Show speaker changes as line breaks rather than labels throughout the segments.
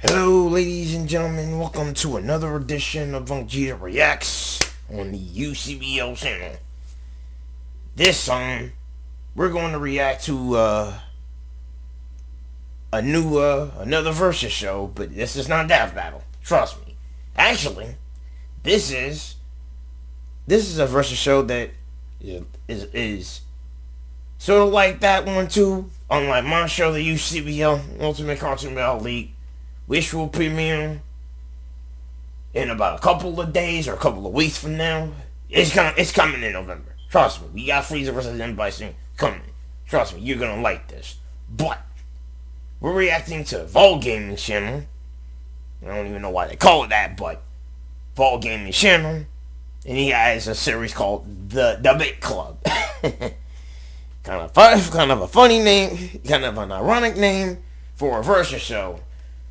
Hello, ladies and gentlemen. Welcome to another edition of Unkgeta Reacts on the UCBL Channel. This time, we're going to react to another versus show, but this is not Death Battle. Trust me. Actually, this is a versus show that is sort of like that one too. Unlike my show, the UCBL-Ultimate Cartoon Battle League, which will premiere in about a couple of days or a couple of weeks from now. It's coming in November. Trust me. We got Frieza vs. M. Bison coming. Trust me, you're gonna like this. But we're reacting to Vault Gaming Channel. I don't even know why they call it that, but Vault Gaming Channel. And he has a series called The Debate Club. kind of a funny name, kind of an ironic name for a versus show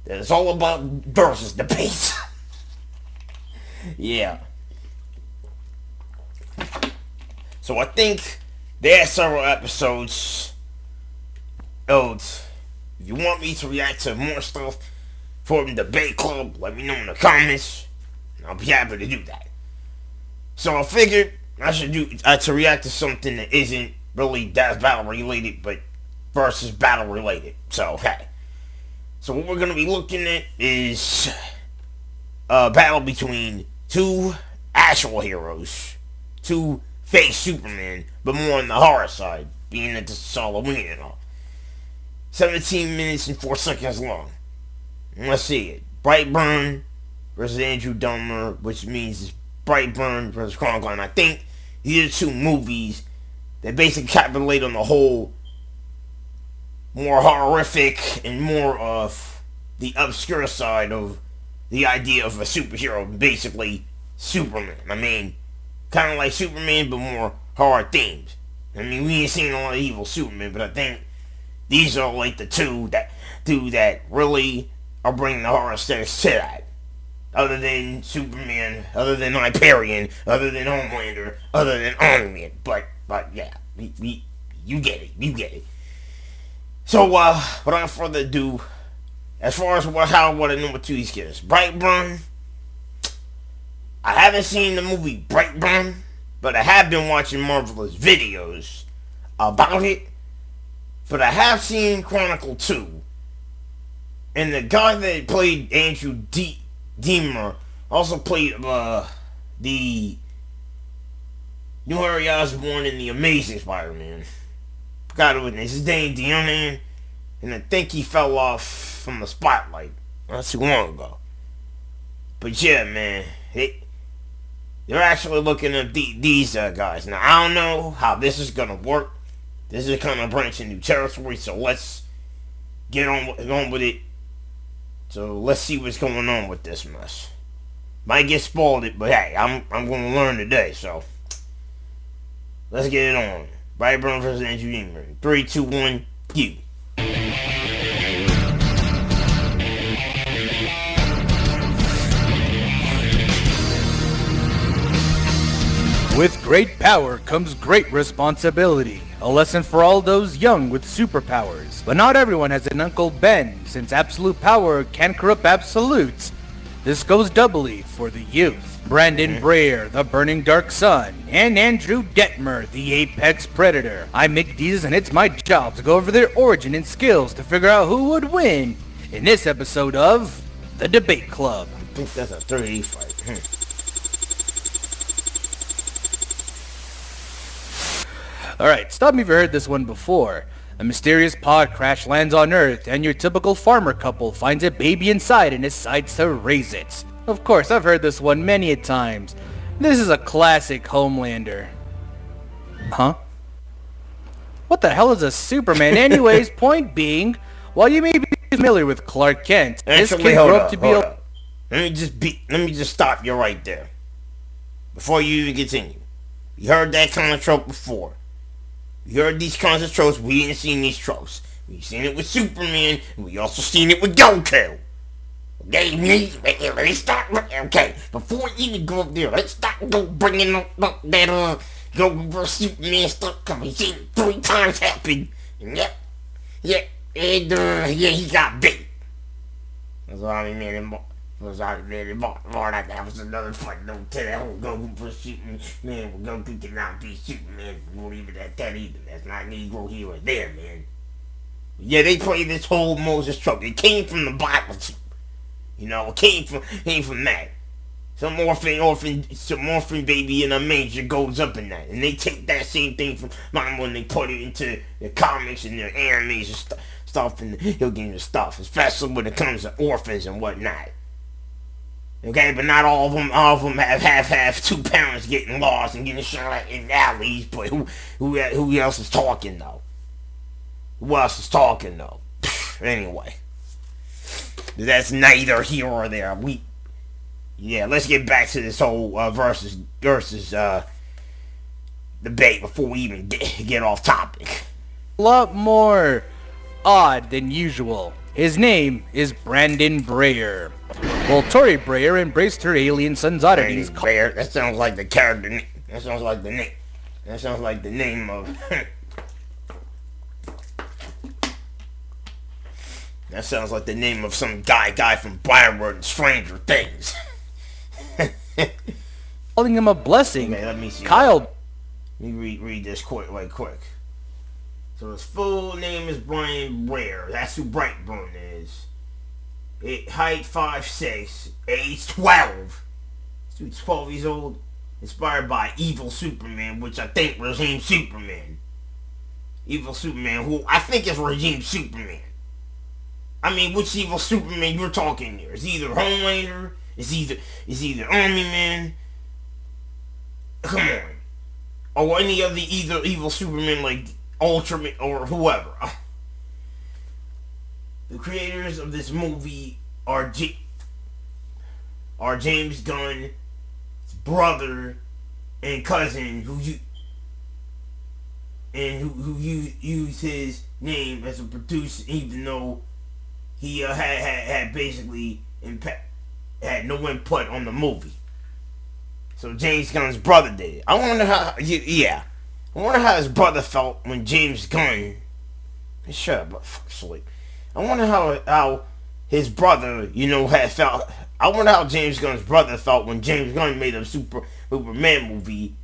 that is all about versus debates. Yeah. So I think there are several episodes. If you want me to react to more stuff for the debate club, let me know in the comments. I'll be happy to do that. So I figured I should do to react to something that isn't really Death Battle related, but versus battle related. So hey. So what we're going to be looking at is a battle between two actual heroes, two fake Superman, but more on the horror side, being that this is Halloween and all. 17 minutes and 4 seconds long. Let's see it. Brightburn versus Andrew Detmer, which means it's Brightburn versus Cronicle. And I think these are two movies that basically capitulate on the whole more horrific and more of the obscure side of the idea of a superhero, basically Superman. I mean, kind of like Superman, but more horror themes. I mean, we ain't seen a lot of evil Superman, but I think these are like the two that really are bringing the horror aesthetics to that. Other than Superman, other than Hyperion, other than Homelander, other than Omni-Man. But yeah, you get it. So, without further ado, as far as what I know what these kids, Brightburn, I haven't seen the movie Brightburn, but I have been watching marvelous videos about it. But I have seen Chronicle 2, and the guy that played Andrew Detmer also played the New Harry Osborn in the Amazing Spider-Man. Forgot what his name, Dion, and I think he fell off from the spotlight not too long ago. But yeah, man, they're actually looking at these guys. Now, I don't know how this is gonna work. This is kind of branching new territory, so let's get on with it. So let's see what's going on with this mess. Might get spoiled it, but hey, I'm gonna learn today. So let's get it on. Brightburn vs. Andrew Detmer. 3, 2, 1, you.
With great power comes great responsibility. A lesson for all those young with superpowers. But not everyone has an Uncle Ben, since absolute power can corrupt absolutes. This goes doubly for the youth. Brandon Brayer, the Burning Dark Sun, and Andrew Detmer, the Apex Predator. I make these and it's my job to go over their origin and skills to figure out who would win in this episode of The Debate Club.
I think that's a 3 fight.
Alright, stop me if you heard this one before. A mysterious pod crash lands on Earth, and your typical farmer couple finds a baby inside and decides to raise it. Of course, I've heard this one many a times. This is a classic Homelander. Huh? What the hell is a Superman? Anyways, point being, while you may be familiar with Clark Kent, this kid grew up to be a...
Let me just stop you right there. Before you even continue. You heard that kind of trope before. You heard these kinds of tropes. We ain't seen these tropes. We've seen it with Superman, and we also seen it with Goku. Okay, let's stop. Okay, before we even go up there, let's stop bringing up that Goku vs. Superman stuff, because we've seen it 3 times happen. And he got bit. Zombie Man and Mark. That was another fun note to that whole Goku for shooting man. Goku cannot be Superman. Won't even at that either. That's not Negro hero there, man. Yeah, they played this whole Moses trope. It came from the Bible, you know. It came from that. Some orphan baby in a manger goes up in that, and they take that same thing from Mama and they put it into the comics and their animes and stuff and the video games and stuff, especially when it comes to orphans and whatnot. Okay, but not all of them have two parents getting lost and getting shot in alleys. But who else is talking though? Who else is talking though? Anyway, that's neither here or there. Let's get back to this whole versus debate before we even get off topic.
A lot more odd than usual. His name is Brandon Brayer. Well, Tori Brayer embraced her alien son's oddities.
Brayer? That sounds like the character name. That sounds like the name. That sounds like the name of... That sounds like the name of some guy from Brightburn and Stranger Things.
Calling him a blessing.
Okay, let me see.
Kyle.
Let me read this quick. So his full name is Brandon Brayer. That's who Brightburn is. Height 5'6", age 12. He's 12 years old. Inspired by Evil Superman, which I think Regime Superman. Evil Superman, who I think is Regime Superman. I mean, which Evil Superman you're talking here? It's either Homelander, it's either Army Man. Come on. Or any of the either Evil Superman like Ultimate or whoever. The creators of this movie are James Gunn's brother and cousin who used his name as a producer, even though he had basically had no input on the movie. So James Gunn's brother did it. I wonder how his brother felt when James Gunn... Shut up, fuck sleep. I wonder how his brother, had felt... I wonder how James Gunn's brother felt when James Gunn made a Superman movie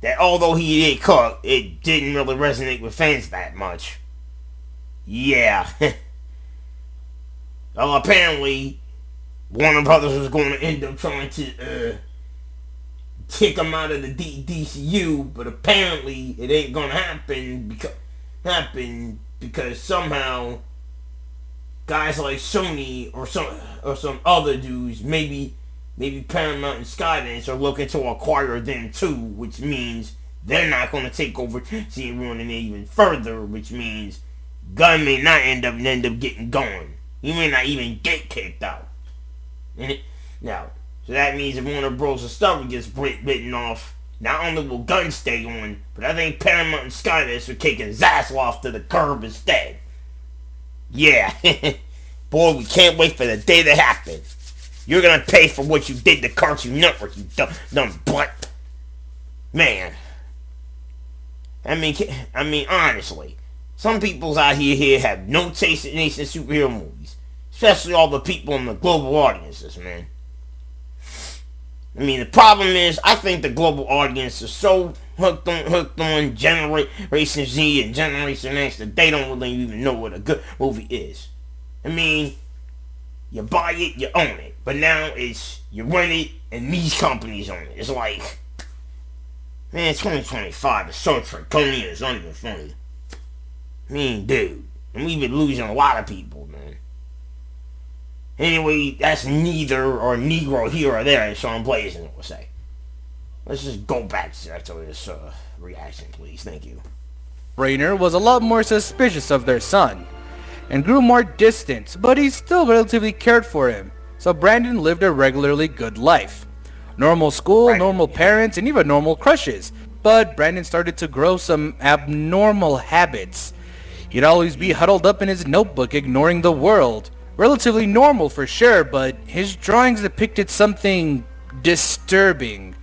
that, although he did cook, it didn't really resonate with fans that much. Yeah. Well, apparently, Warner Brothers was going to end up trying to kick him out of the DCU, but apparently it ain't going to happen because somehow guys like Sony or some other dudes, maybe Paramount and Skydance are looking to acquire them too, which means they're not going to take over seeing running even further, which means Gunn may not end up getting going. He may not even get kicked out. Now, so that means if Warner Bros. Stuff gets bitten off, not only will Gunn stay on, but I think Paramount and Skydance are kicking Zaslav to the curb instead. Yeah. Boy, we can't wait for the day that happens. You're gonna pay for what you did to Cartoon Network, you dumb butt. Man. I mean, honestly. Some peoples out here have no taste in ancient superhero movies. Especially all the people in the global audiences, man. I mean, the problem is, I think the global audience is so hooked on Generation Z and Generation X that they don't really even know what a good movie is. I mean, you buy it, you own it. But now it's, you rent it, and these companies own it. It's like, man, 2025 is so draconian, it's not even funny. I mean, dude, and we've been losing a lot of people, man. Anyway, that's neither or Negro here or there, as Sean Blazin will say. Let's just go back to this reaction, please. Thank you.
Brayer was a lot more suspicious of their son, and grew more distant, but he still relatively cared for him, so Brandon lived a regularly good life. Normal school, normal parents, and even normal crushes. But Brandon started to grow some abnormal habits. He'd always be huddled up in his notebook, ignoring the world. Relatively normal for sure, but his drawings depicted something disturbing.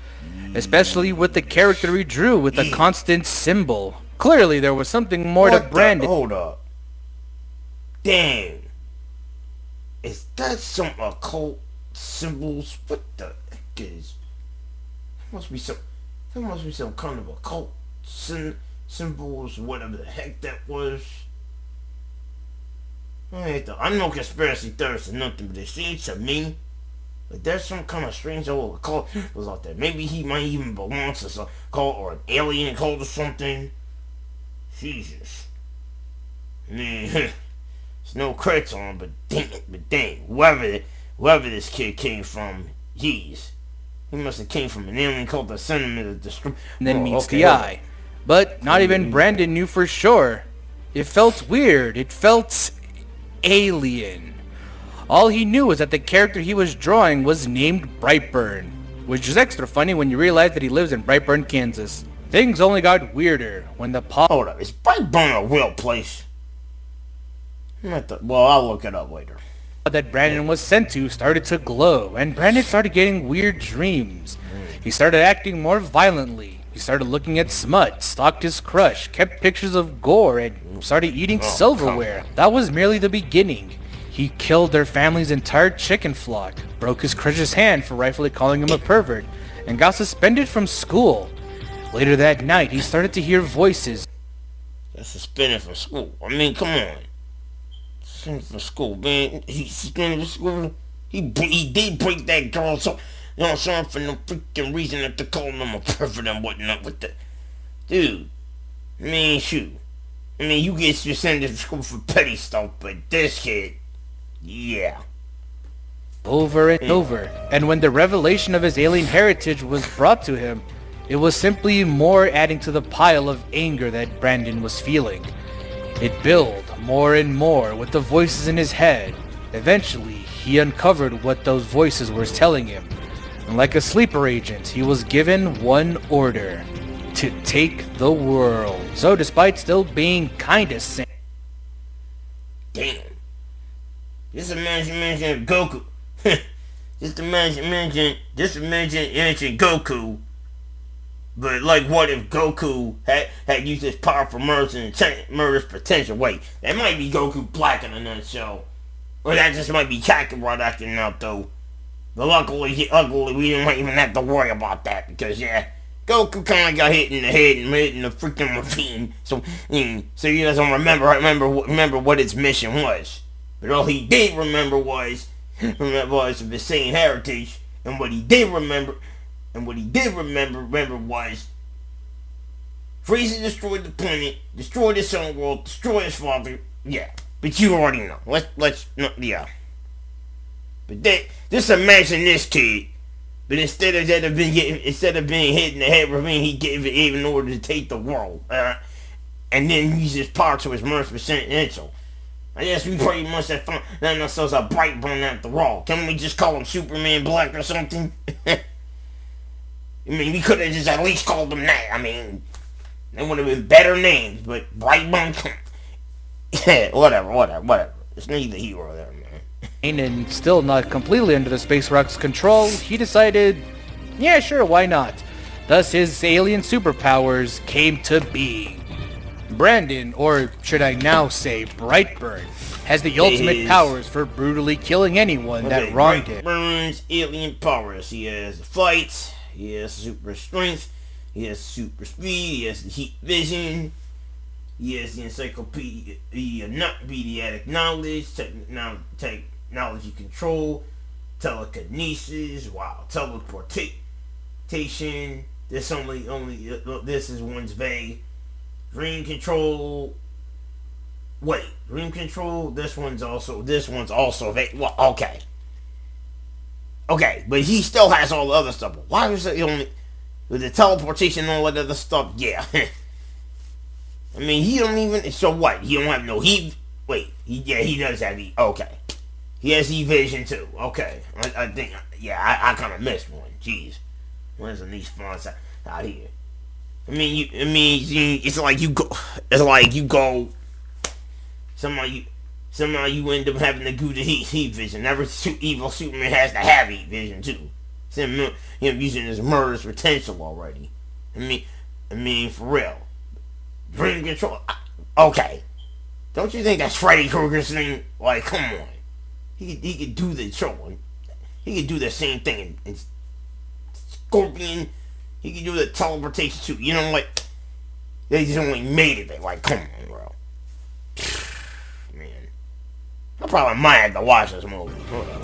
Especially with the character he drew with a constant symbol. Clearly there was something more to Brandon.
Hold up. Dang. is that some occult symbols? What the heck is? Must be some. There must be some kind of occult symbols, whatever the heck that was. I'm no conspiracy theorist or nothing, but it seems to me like there's some kind of strange old occult was out there. Maybe he might even belong to some cult or an alien cult or something. Jesus. I mean, there's no credits on him, but dang, whoever this kid came from, jeez. He must have came from an alien cult that sent him to destroy.
And then meets the eye. But not even Brandon knew for sure. It felt weird. It felt alien. All he knew was that the character he was drawing was named Brightburn, which is extra funny when you realize that he lives in Brightburn, Kansas. Things only got weirder when the
Hold up, is Brightburn a real place? Well, I'll look it up later.
That Brandon was sent to started to glow, and Brandon started getting weird dreams. He started acting more violently. He started looking at smut, stalked his crush, kept pictures of gore, and started eating silverware. That was merely the beginning. He killed their family's entire chicken flock, broke his crush's hand for rightfully calling him a pervert, and got suspended from school. Later that night, he started to hear voices.
Got suspended from school. I mean, come on. Suspended from school, man. He suspended from school. He did break that girl, so you know, so for no freaking reason that they're calling him a pervert and whatnot. What the, dude? I mean, shoot. I mean, you get suspended from school for petty stuff, but this kid, yeah.
Over and over, and when the revelation of his alien heritage was brought to him, it was simply more adding to the pile of anger that Brandon was feeling. It built more and more with the voices in his head. Eventually, he uncovered what those voices were telling him. And like a sleeper agent, he was given one order: to take the world. So despite still being kinda sane.
Damn. Just imagine Goku. Just imagine Goku. But like, what if Goku had used his power for murder's potential? Wait, that might be Goku Black in a nutshell, or that just might be Kakarot acting out though. But luckily, we didn't even have to worry about that because Goku kind of got hit in the head and hit in the freaking ravine. So he doesn't remember what his mission was. But all he did remember was of his sane heritage, and what he did remember was Frieza destroyed the planet, destroyed his own world, destroyed his father. Yeah, but you already know. Let's yeah. But just imagine this kid. But instead of being hit in the head ravine, he gave it even order to take the world, and then use his power to his murderous potential. I guess we pretty much have found ourselves a Brightburn after all. Can we just call him Superman Black or something? I mean, we could have just at least called him that. I mean, they would have been better names, but Brightburn, whatever. It's neither here or there, man.
And still not completely under the Space Rock's control, he decided, yeah, sure, why not? Thus his alien superpowers came to be. Brandon, or should I now say Brightburn, has the ultimate powers for brutally killing anyone that wronged him.
Brightburn's alien powers. He has flight, he has super strength, he has super speed, he has the heat vision, he has the encyclopedic knowledge, technology control, telekinesis, teleportation. This this is one's vague. Dream control. Wait, dream control. This one's also vague. Well, okay, but he still has all the other stuff. Why was it only with the teleportation and all that other stuff? Yeah. I mean, he don't even. So what? He don't have no heat. Wait, he does have heat. Okay, he has heat vision too. Okay, I think. Yeah, I kind of missed one. Jeez, where's these fonts out here? I mean, it's like you go. Somehow you end up having to do the heat vision. Every evil Superman has to have heat vision too. Him using his murderous potential already. I mean, for real. Dream control. Okay. Don't you think that's Freddy Krueger's thing? Like, come on. he could do the show. He could do the same thing in Scorpion. He could do the teleportation too. You know, like, they just only made it. Like, come on, bro. Man. I probably might have to watch this movie.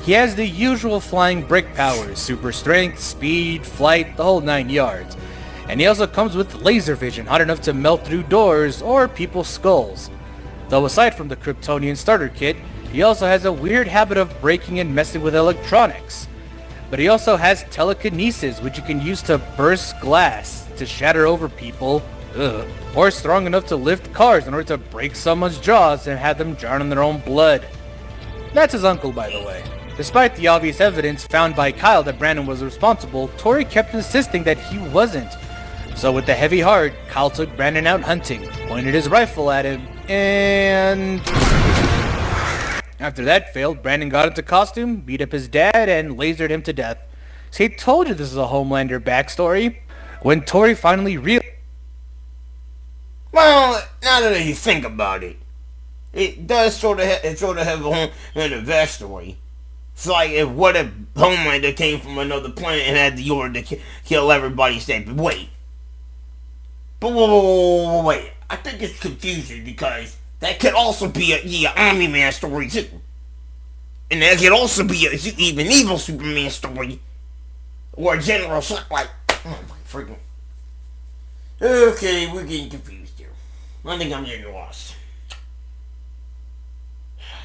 He has the usual flying brick powers, super strength, speed, flight, the whole 9 yards. And he also comes with laser vision, hot enough to melt through doors or people's skulls. Though aside from the Kryptonian starter kit, he also has a weird habit of breaking and messing with electronics. But he also has telekinesis, which you can use to burst glass, to shatter over people, or strong enough to lift cars in order to break someone's jaws and have them drown in their own blood. That's his uncle, by the way. Despite the obvious evidence found by Kyle that Brandon was responsible, Tori kept insisting that he wasn't. So with a heavy heart, Kyle took Brandon out hunting, pointed his rifle at him, and... After that failed, Brandon got into costume, beat up his dad, and lasered him to death. See, I told you this is a Homelander backstory. When Tori finally realized...
Well, now that you think about it, it does sort of have a Homelander backstory. It's like, what if Homelander came from another planet and had the order to kill everybody instead? But wait. Wait. I think it's confusing because that could also be a Omni-Man story too. And that could also be an even evil Superman story. Or a General like, oh my freaking... Okay, we're getting confused here. I think I'm getting lost.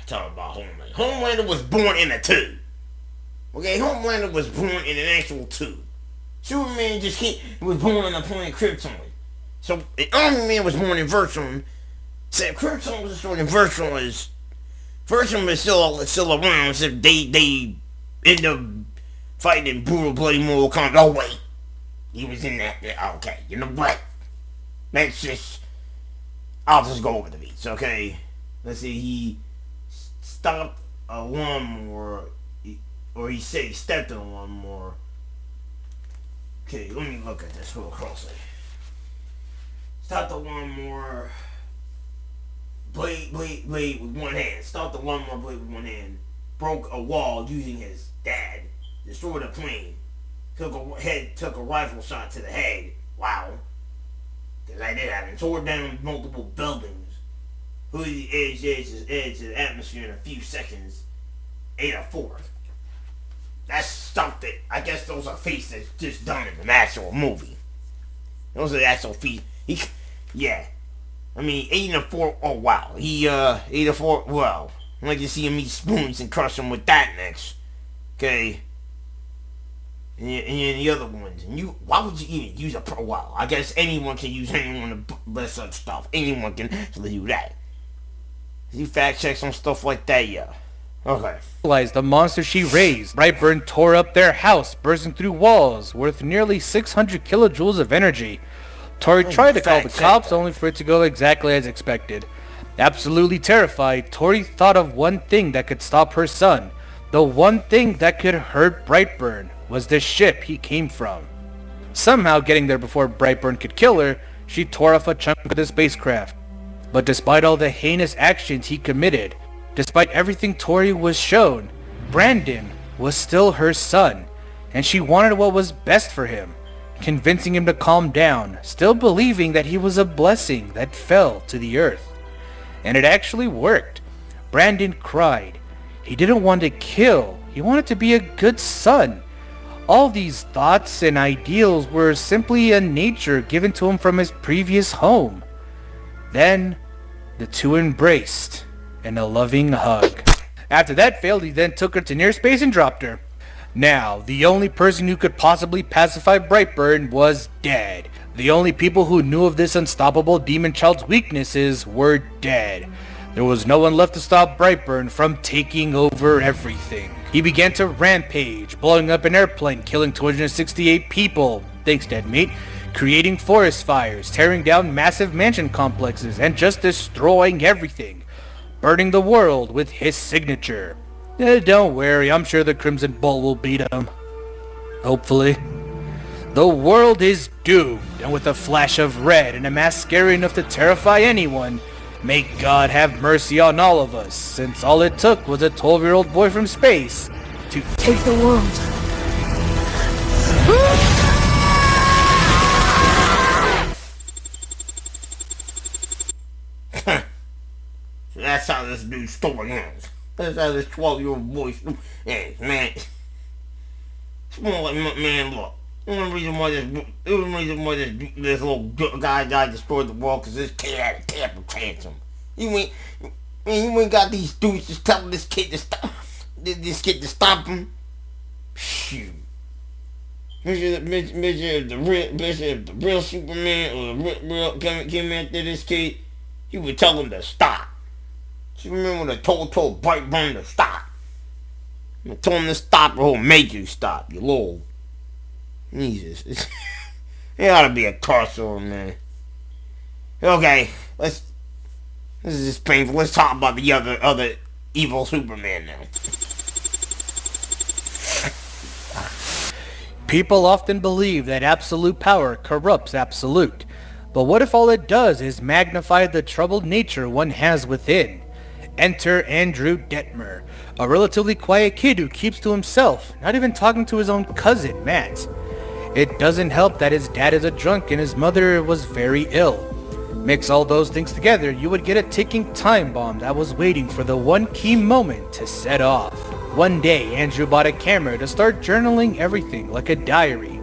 Talk about Homelander. Homelander was born in a tube. Okay, Homelander was born in an actual tube. Superman was born on the planet Krypton. So, Omni-Man was born in Virtuum. So, Krypton was sort of Virtuum is... Virtuum is still around, so they end up fighting brutal, bloody Mortal Kombat. Oh, wait. He was in that. Okay, you know what? I'll just go over the beats, okay? Let's see, he stopped a lawnmower, or he said he stepped on a lawnmower. Okay, let me look at this real closely. Stopped the lawnmower, blade with one hand. Stopped the lawnmower blade with one hand. Broke a wall using his dad. Destroyed a plane. Took a rifle shot to the head. Wow. Because I did happen. Tore down multiple buildings. Hoodie edge the atmosphere in a few seconds. Ate a fourth. That's stuff that, I guess those are feats that's just done in the actual movie. Those are the actual feats. Yeah. I mean, 8 and a 4, oh wow. He, 8 and 4, well, I'd like to see him eat spoons and crush them with that next. Okay. And the other ones. And why would you even use a pro? Well, I guess anyone can use anyone to bless such stuff. Anyone can do that. You fact check some stuff like that, yeah. Okay.
The monster she raised. Brightburn tore up their house, bursting through walls, worth nearly 600 kilojoules of energy. Tori tried to call the cops, only for it to go exactly as expected. Absolutely terrified, Tori thought of one thing that could stop her son. The one thing that could hurt Brightburn was the ship he came from. Somehow getting there before Brightburn could kill her, she tore off a chunk of the spacecraft. But despite all the heinous actions he committed, despite everything Tori was shown, Brandon was still her son, and she wanted what was best for him, convincing him to calm down, still believing that he was a blessing that fell to the earth. And it actually worked. Brandon cried. He didn't want to kill, he wanted to be a good son. All these thoughts and ideals were simply a nature given to him from his previous home. Then, the two embraced in a loving hug. After that failed, he then took her to near space and dropped her. Now, the only person who could possibly pacify Brightburn was dead. The only people who knew of this unstoppable demon child's weaknesses were dead. There was no one left to stop Brightburn from taking over everything. He began to rampage, blowing up an airplane, killing 268 people, thanks dead mate, creating forest fires, tearing down massive mansion complexes, and just destroying everything, burning the world with his signature. Don't worry, I'm sure the Crimson Bolt will beat him. Hopefully. The world is doomed, and with a flash of red and a mask scary enough to terrify anyone, May God have mercy on all of us, since all it took was a 12-year-old boy from space to
Take the world.
So that's how this dude's story ends. That's how this 12-year-old boy ends, man. It's more like, man, look. The only reason why this little guy destroyed the world because this kid had a temper tantrum. You ain't got these dudes just telling this kid to stop him. Shoot. Measure if the real Superman or the real came after this kid, he would tell him to stop. You remember when I told Brightburn to stop? I told him to stop or he'll make you stop, you little. Jesus. It ought to be a crossover, man. Okay, this is just painful. Let's talk about the other evil Superman now.
People often believe that absolute power corrupts absolute. But what if all it does is magnify the troubled nature one has within? Enter Andrew Detmer, a relatively quiet kid who keeps to himself, not even talking to his own cousin, Matt. It doesn't help that his dad is a drunk and his mother was very ill. Mix all those things together, you would get a ticking time bomb that was waiting for the one key moment to set off. One day, Andrew bought a camera to start journaling everything like a diary.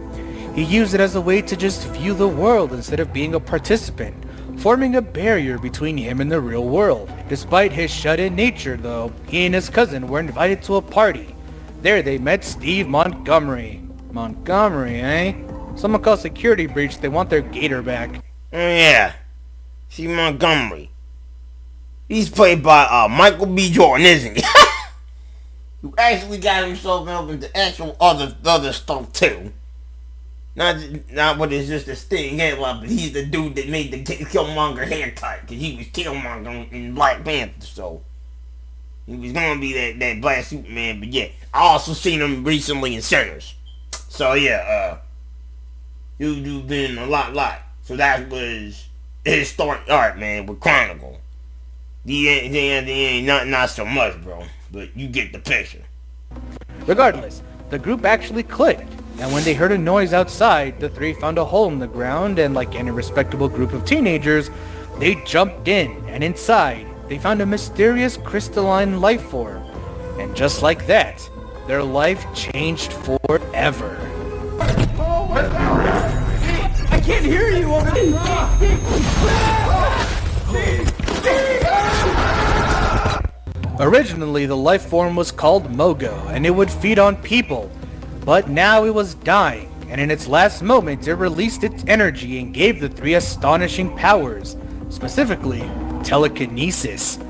He used it as a way to just view the world instead of being a participant, forming a barrier between him and the real world. Despite his shut-in nature, though, he and his cousin were invited to a party. There they met Steve Montgomery. Montgomery, eh? Someone called security breach, they want their gator back.
Oh yeah, Steve Montgomery. He's played by Michael B. Jordan, isn't he? Who actually got himself involved into actual other stuff too. Not what is just a sting headline, but he's the dude that made the Killmonger haircut, because he was Killmonger in Black Panther, so he was gonna be that Black Superman. But yeah, I also seen him recently in Sinners. So yeah, dude been a lot. So that was his story arc, man, with Chronicle. The end, not so much, bro. But you get the picture.
Regardless, the group actually clicked, and when they heard a noise outside, the three found a hole in the ground, and like any respectable group of teenagers, they jumped in, and inside, they found a mysterious crystalline life form. And just like that, their life changed forever.
I can't hear you over
Originally, the life form was called Mogo, and it would feed on people. But now it was dying, and in its last moments, it released its energy and gave the three astonishing powers, specifically telekinesis.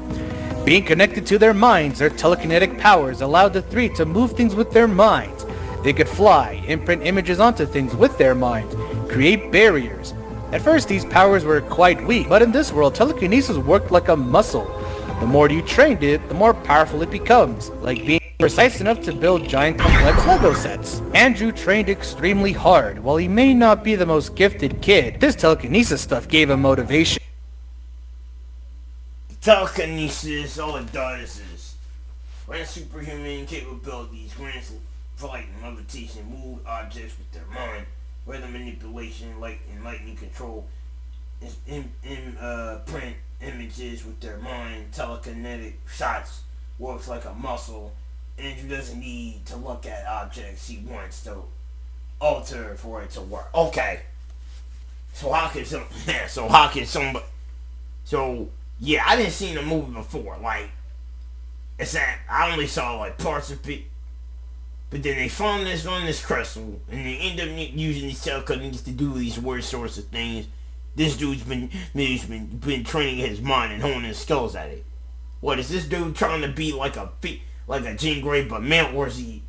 Being connected to their minds, their telekinetic powers allowed the three to move things with their minds. They could fly, imprint images onto things with their minds, create barriers. At first, these powers were quite weak, but in this world, telekinesis worked like a muscle. The more you trained it, the more powerful it becomes, like being precise enough to build giant complex Lego sets. Andrew trained extremely hard. While he may not be the most gifted kid, this telekinesis stuff gave him motivation.
Telekinesis, all it does is grant superhuman capabilities, grants flight and levitation, move objects with their mind, weather manipulation, light and lightning control, print images with their mind, telekinetic shots, works like a muscle. Andrew doesn't need to look at objects he wants to alter for it to work. Okay. So how can somebody yeah, I didn't see the movie before. Like, it's that I only saw like parts of it. But then they found this on this crystal, and they end up using these telekinesis to do these weird sorts of things. This dude's been training his mind and honing his skills at it. What is this dude trying to be like a Jean Grey, but male? Or is he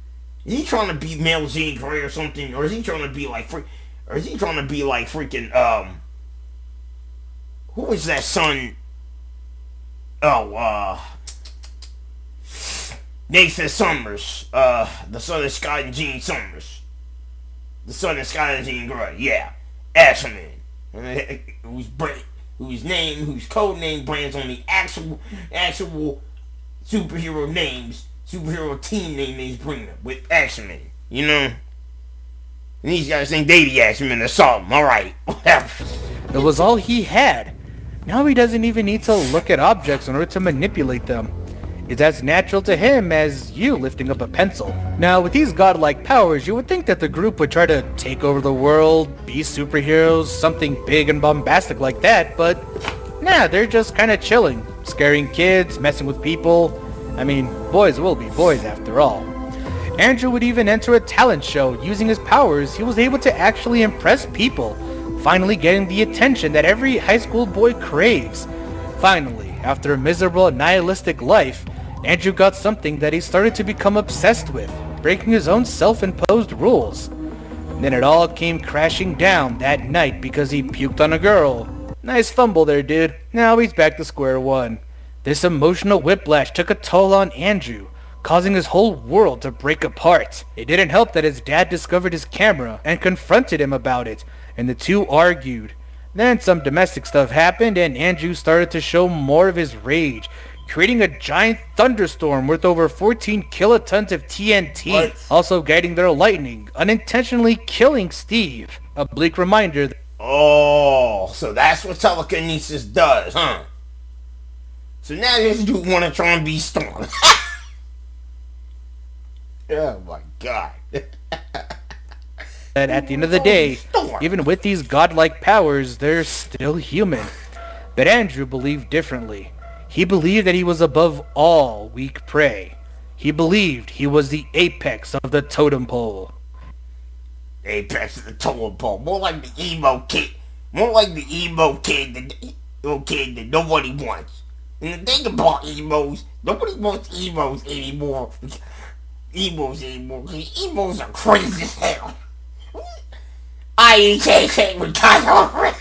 trying to be male Jean Grey or something? Or is he trying to be like freaking who is that son? Nathan Summers, the son of Scott and Jean Summers, the son of Scott and Jean Grey. Yeah, Ashman. Who's Brit? whose code name brands on the actual superhero names, superhero team names bring them with Action Man. You know? And these guys think they the Action Man or something. Alright.
It was all he had. Now he doesn't even need to look at objects in order to manipulate them. It's as natural to him as you lifting up a pencil. Now, with these godlike powers, you would think that the group would try to take over the world, be superheroes, something big and bombastic like that, but nah, they're just kinda chilling, scaring kids, messing with people. I mean, boys will be boys after all. Andrew would even enter a talent show. Using his powers, he was able to actually impress people, finally getting the attention that every high school boy craves. Finally, after a miserable, nihilistic life, Andrew got something that he started to become obsessed with, breaking his own self-imposed rules. Then it all came crashing down that night because he puked on a girl. Nice fumble there, dude. Now he's back to square one. This emotional whiplash took a toll on Andrew, causing his whole world to break apart. It didn't help that his dad discovered his camera and confronted him about it, and the two argued. Then some domestic stuff happened and Andrew started to show more of his rage, creating a giant thunderstorm worth over 14 kilotons of TNT, also guiding their lightning, unintentionally killing Steve. A bleak reminder that
oh, so that's what telekinesis does, huh? So now this dude wanna try and be Storm. Oh my god.
that at the end of the day, even with these godlike powers, they're still human. But Andrew believed differently. He believed that he was above all weak prey. He believed he was the apex of the totem pole.
Apex of the totem pole. More like the emo kid. More like the emo kid that nobody wants. And the thing about emos, nobody wants emos anymore. Emos are crazy as hell. I can't retire.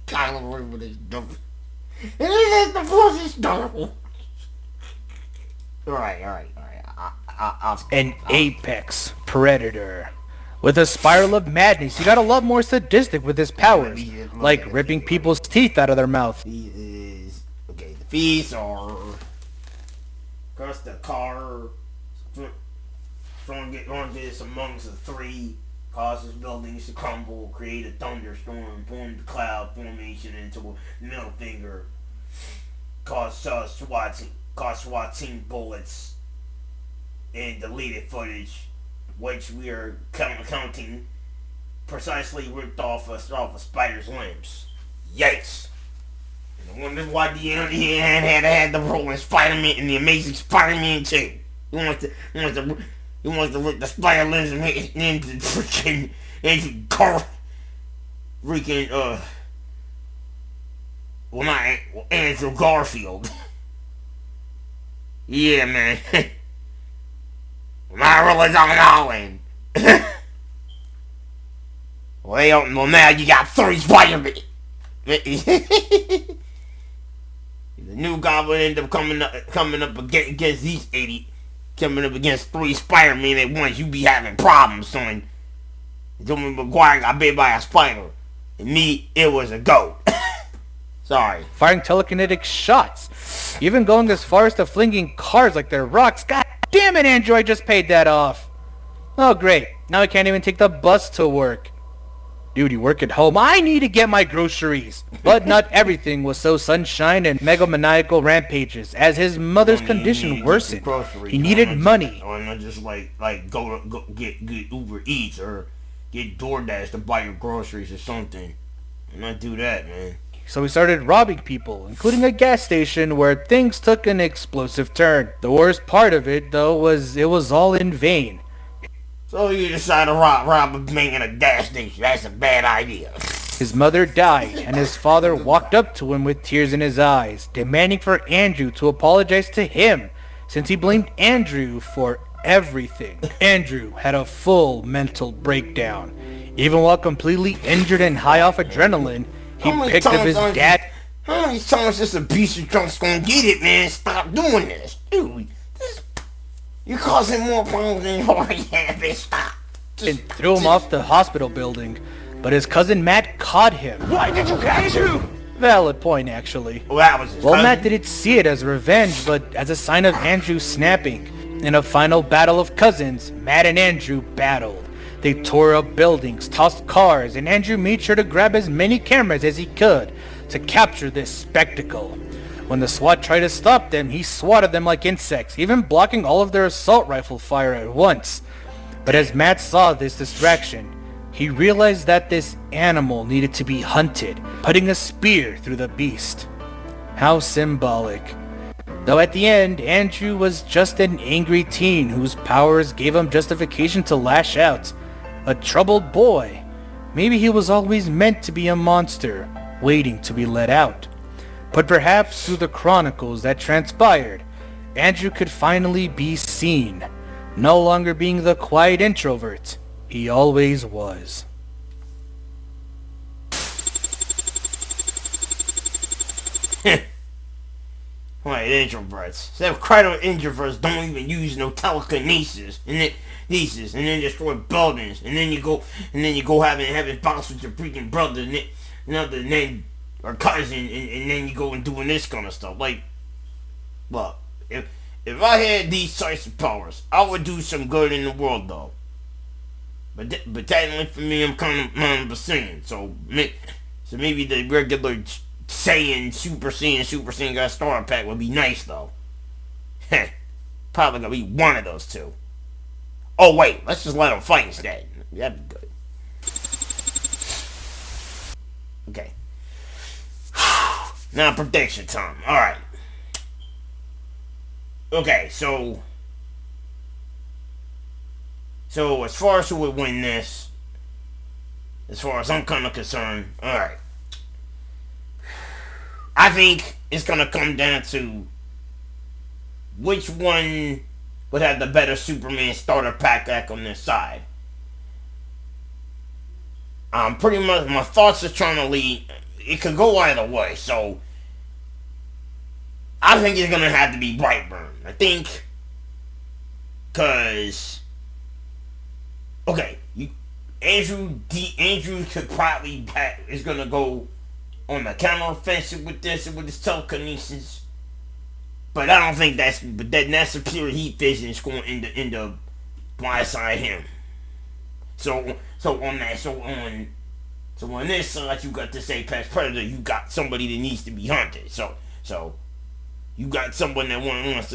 Kylo Ren with his dumb. And then the force is dumb. Alright.
An apex predator. With a spiral of madness, he got a lot more sadistic with his powers, like ripping people's teeth out of their mouth.
The fees are across the car, strongest amongst the three, causes buildings to crumble, create a thunderstorm, form the cloud formation into a middle finger, cause SWAT team bullets, and deleted footage, which we are counting precisely ripped off a spider's limbs. Yikes! I wonder why the alien had the role in Spider-Man in the Amazing Spider-Man 2. He wants to rip the spider limbs and make it into freaking Andrew Garfield. Yeah, man. I really don't know, well, now you got 3 Spider-Man. The new Goblin ended up coming up against these 80. Coming up against 3 Spider-Man at once, you be having problems, son. Tobey Maguire got bit by a spider. And me, it was a goat. Sorry.
Firing telekinetic shots. Even going as far as to flinging cars like they're rocks. God damn it, Andrew, I just paid that off. Oh, great. Now I can't even take the bus to work. Dude, you work at home. I need to get my groceries. But not everything was so sunshine and megalomaniacal rampages, as his mother's condition worsened. He needed money.
Or not just like go get Uber Eats or get DoorDash to buy your groceries or something. And not do that, man.
So he started robbing people, including a gas station where things took an explosive turn. The worst part of it, though, was it was all in vain.
So you decide to rob a bank in a gas station. That's a bad idea.
His mother died, and his father walked up to him with tears in his eyes, demanding for Andrew to apologize to him, since he blamed Andrew for everything. Andrew had a full mental breakdown. Even while completely injured and high off adrenaline, he picked up his dad.
How many times this piece of junk's gonna get it, man? Stop doing this. Dude, you're causing more problems than you already have. Stop.
And threw him off the hospital building. but his cousin Matt caught him.
Why did you catch him?
Valid point, actually.
Well, that was his
Well,
cousin.
Matt didn't see it as revenge, but as a sign of Andrew snapping. In a final battle of cousins, Matt and Andrew battled. They tore up buildings, tossed cars, and Andrew made sure to grab as many cameras as he could to capture this spectacle. When the SWAT tried to stop them, he swatted them like insects, even blocking all of their assault rifle fire at once. But as Matt saw this distraction, he realized that this animal needed to be hunted, putting a spear through the beast. How symbolic. Though at the end, Andrew was just an angry teen whose powers gave him justification to lash out. A troubled boy. Maybe he was always meant to be a monster, waiting to be let out. But perhaps through the chronicles that transpired, Andrew could finally be seen, no longer being the quiet introvert he always was.
Right, introverts. Them credible introverts don't even use no telekinesis, and then destroy buildings, and then you go having box with your freaking brother, and then or cousin, and then you go and doing this kind of stuff. Like, look, if I had these types of powers, I would do some good in the world, though. But technically for me, I'm kind of a Saiyan, so maybe the regular Super Saiyan got a starter pack would be nice, though. Heh, probably gonna be one of those two. Oh wait, let's just let them fight instead. That'd be good. Okay. Now prediction time. Alright. Okay, so as far as who would win this, as far as I'm kind of concerned, alright. I think it's gonna come down to which one would have the better Superman starter pack on their side. Pretty much my thoughts are trying to lead. It could go either way, so I think it's gonna have to be Brightburn. I think, cause okay, Andrew could probably is gonna go on the counter-offensive with this and with his telekinesis, but I don't think that's superior heat vision is going to end up blindside him. So on this side you got this apex predator, you got somebody that needs to be hunted. So you got someone that wants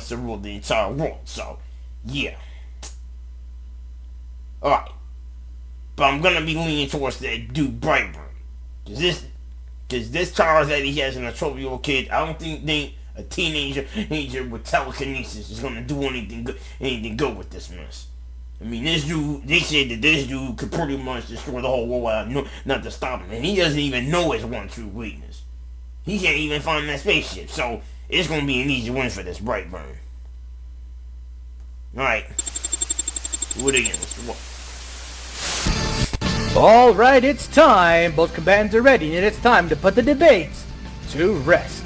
to rule the entire world. So yeah, all right, but I'm gonna be leaning towards that dude Brightburn. Cause this power that he has in a 12-year-old kid, I don't think a teenager with telekinesis is gonna do anything good with this mess. I mean, this dude, they said that this dude could pretty much destroy the whole world without not to stop him, and he doesn't even know his one true weakness. He can't even find that spaceship, so it's gonna be an easy win for this Brightburn. All right, what again?
Alright, it's time. Both combatants are ready, and it's time to put the debates to rest.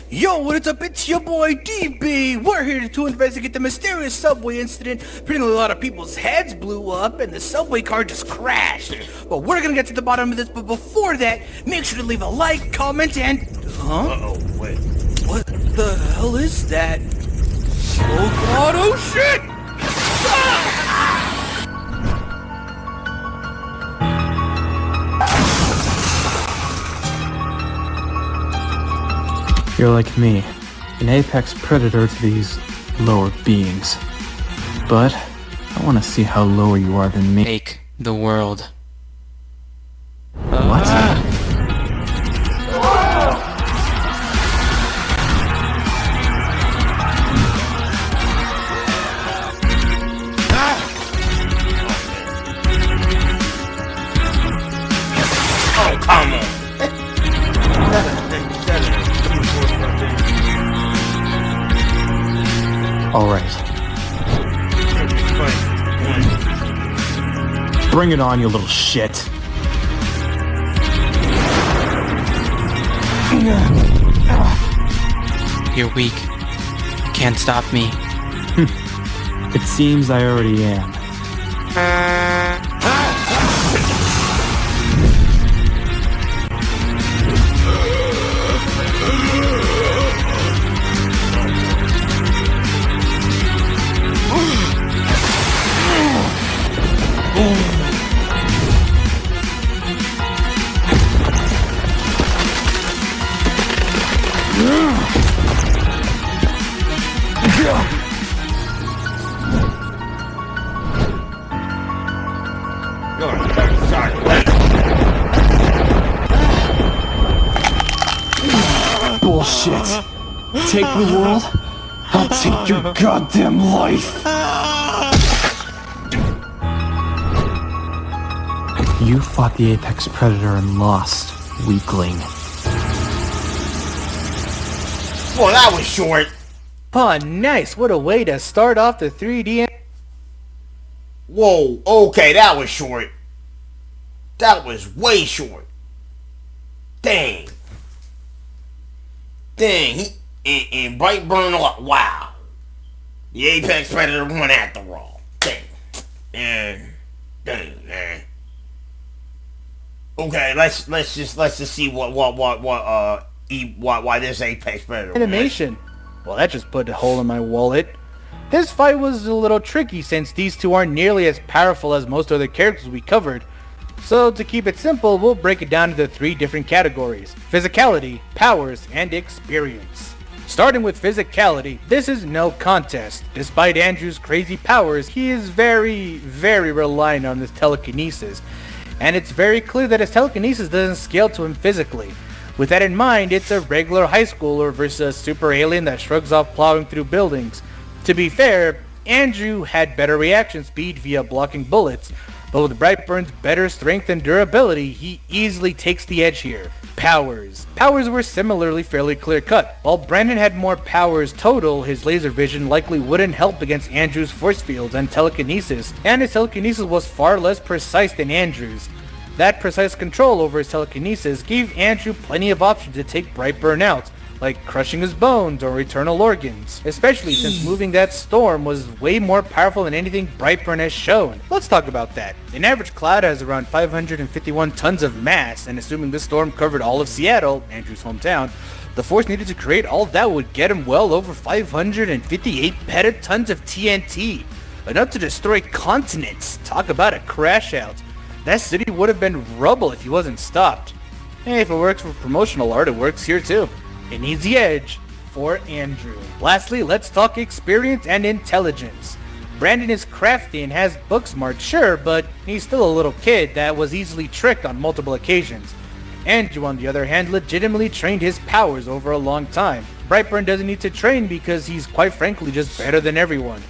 Yo, what is up? It's your boy DB. We're here to investigate the mysterious subway incident. Apparently a lot of people's heads blew up and the subway car just crashed. Well, we're gonna get to the bottom of this, but before that, make sure to leave a like, comment, and... Huh?
Uh-oh, wait.
What the hell is that? Oh god, oh shit! Ah!
You're like me, an apex predator to these lower beings. But I want to see how lower you are than me.
Take the world.
What?
Oh, come on.
Alright. Bring it on, you little shit.
You're weak. You can't stop me.
It seems I already am. Bullshit. Take the world, I'll take your goddamn life. You fought the apex predator and lost, weakling.
Well, that was short.
Oh, nice. What a way to start off the 3D.
Whoa, okay, that was short. That was way short. Dang. Dang, and Brightburn, wow. The apex predator won after all. Dang. Dang, man. Okay, let's just see why this apex predator
Animation. Well, that just put a hole in my wallet. This fight was a little tricky since these two aren't nearly as powerful as most other characters we covered. So to keep it simple, we'll break it down into 3 different categories: physicality, powers, and experience. Starting with physicality, this is no contest. Despite Andrew's crazy powers, he is very, very reliant on his telekinesis. And it's very clear that his telekinesis doesn't scale to him physically. With that in mind, it's a regular high schooler versus a super alien that shrugs off plowing through buildings. To be fair, Andrew had better reaction speed via blocking bullets, but with Brightburn's better strength and durability, he easily takes the edge here. Powers. Powers were similarly fairly clear-cut. While Brandon had more powers total, his laser vision likely wouldn't help against Andrew's force fields and telekinesis, and his telekinesis was far less precise than Andrew's. That precise control over his telekinesis gave Andrew plenty of options to take Brightburn out, like crushing his bones or eternal organs, especially since moving that storm was way more powerful than anything Brightburn has shown. Let's talk about that. An average cloud has around 551 tons of mass, and assuming this storm covered all of Seattle, Andrew's hometown, the force needed to create all that would get him well over 558 petatons of TNT, enough to destroy continents. Talk about a crash out. That city would have been rubble if he wasn't stopped. Hey, if it works for promotional art, it works here too. It needs the edge for Andrew. Lastly, let's talk experience and intelligence. Brandon is crafty and has book smart, sure, but he's still a little kid that was easily tricked on multiple occasions. Andrew, on the other hand, legitimately trained his powers over a long time. Brightburn doesn't need to train because he's quite frankly just better than everyone.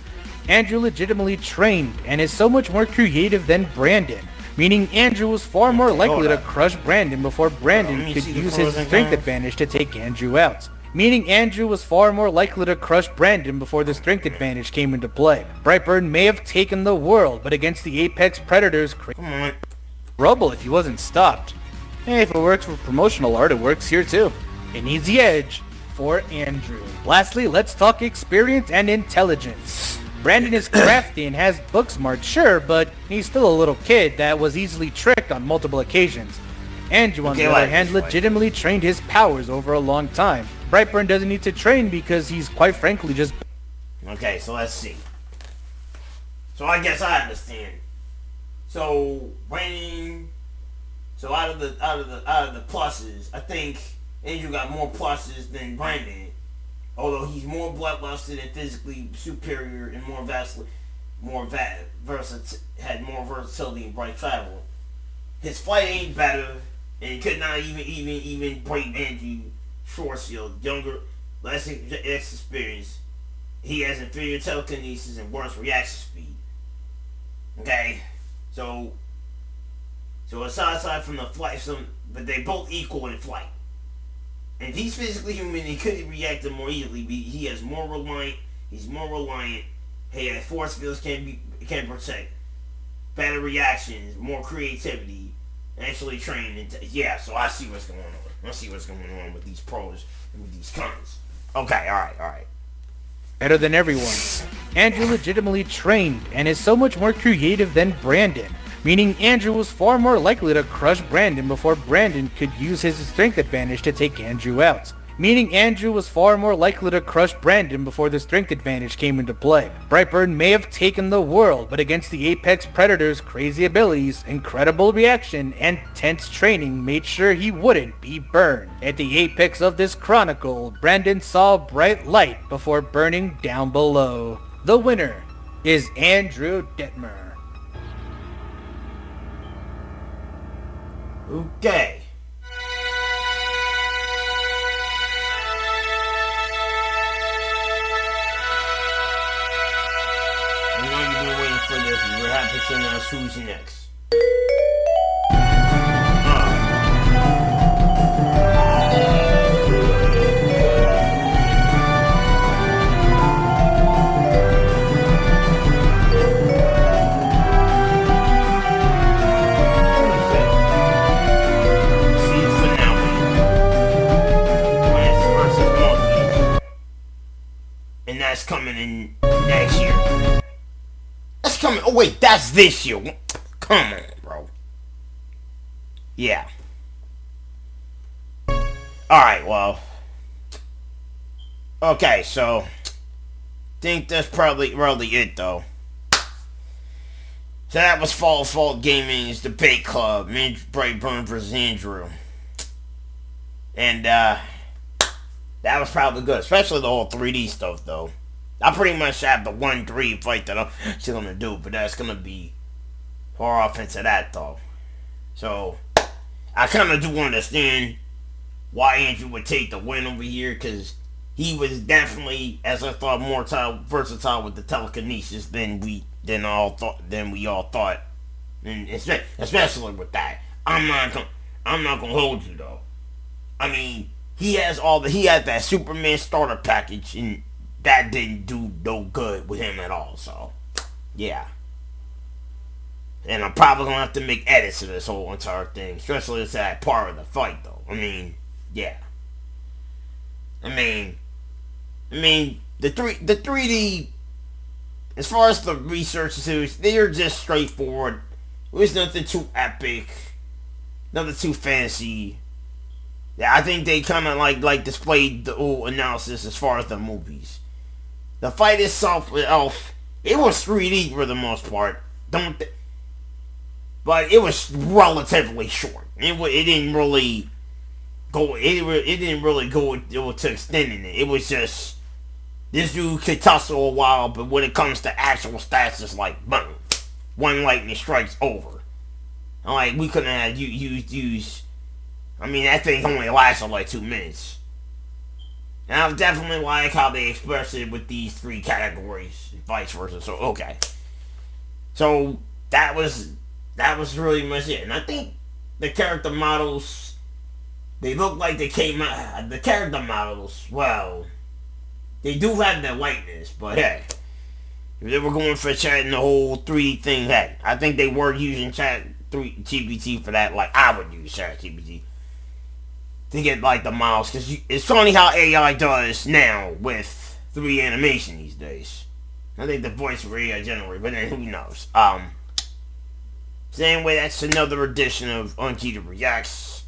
Andrew legitimately trained and is so much more creative than Brandon, meaning Andrew was far more likely to crush Brandon before Brandon could use his strength advantage to take Andrew out. Meaning Andrew was far more likely to crush Brandon before the strength advantage came into play. Brightburn may have taken the world, but against the apex predators, rubble if he wasn't stopped. Hey, if it works for promotional art, it works here too. It needs the edge for Andrew. Lastly, let's talk experience and intelligence. Brandon is crafty and has book smart, sure, but he's still a little kid that was easily tricked on multiple occasions. Andrew, on the other hand, legitimately trained his powers over a long time. Brightburn doesn't need to train because he's quite frankly just...
Okay, so let's see. So I guess I understand. So Brandon, so out of the pluses, I think Andrew got more pluses than Brandon. Although he's more bloodlusted and physically superior and had more versatility and bright travel. His fight ain't better, and he could not even break Andrew Schwarzschild, younger, less experienced. He has inferior telekinesis and worse reaction speed. Okay, so aside from the flight, but they both equal in flight. And if he's physically human, he could react to more easily. He has more reliant. He's more reliant. He has force fields can protect. Better reactions, more creativity. Actually trained. Yeah, so I see what's going on. I see what's going on with these pros and with these cons. Okay, all right.
better than everyone. Andrew legitimately trained and is so much more creative than Brandon, meaning Andrew was far more likely to crush Brandon before Brandon could use his strength advantage to take Andrew out. Meaning Andrew was far more likely to crush Brandon before the strength advantage came into play. Brightburn may have taken the world, but against the Apex Predator's crazy abilities, incredible reaction, and tense training made sure he wouldn't be burned. At the apex of this chronicle, Brandon saw bright light before burning down below. The winner is Andrew Detmer.
Okay. I know you've been waiting for this. We're happy to announce who's next. And that's coming in next year. That's coming. Oh wait, that's this year. Come on, bro. Yeah. Alright, well. Okay, so think that's probably it though. So that was Fall Fault Gaming's Debate Club. Me and Brightburn versus Andrew. And that was probably good, especially the whole 3D stuff, though. I pretty much have the 1-3 fight that I'm still gonna do, but that's gonna be far off into that, though. So, I kind of do understand why Andrew would take the win over here, because he was definitely, as I thought, more versatile with the telekinesis than we all thought, and especially with that. I'm not gonna hold you though. I mean, he had that Superman starter package, and that didn't do no good with him at all. So, yeah. And I'm probably gonna have to make edits to this whole entire thing, especially to that part of the fight, though. I mean, yeah. I mean, the 3D, as far as the research is, they are just straightforward. It was nothing too epic, nothing too fancy. Yeah, I think they kind of like displayed the whole analysis as far as the movies. The fight itself, it was 3D for the most part. But it was relatively short. It didn't really go. It didn't really go to extending it. It was just this dude could tussle a while, but when it comes to actual stats, it's like boom, one lightning strikes over. Like we couldn't have used. I mean, that thing only lasted like 2 minutes. And I definitely like how they expressed it with these 3 categories, vice versa. So, okay. So, that was really much it. And I think the character models, they look like they came out, the character models, well, they do have their likeness, but hey, if they were going for chat and the whole 3D thing, hey, I think they were using chat GPT for that, like I would use chat GPT. To get like the models, because it's funny how AI does now with 3D animation these days. I think the voice for AI generally, but then who knows? So anyway, that's another edition of Unkgeta Reacts.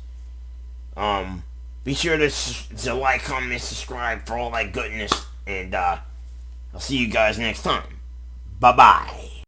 Be sure to like, comment, subscribe for all that goodness, and I'll see you guys next time. Bye bye.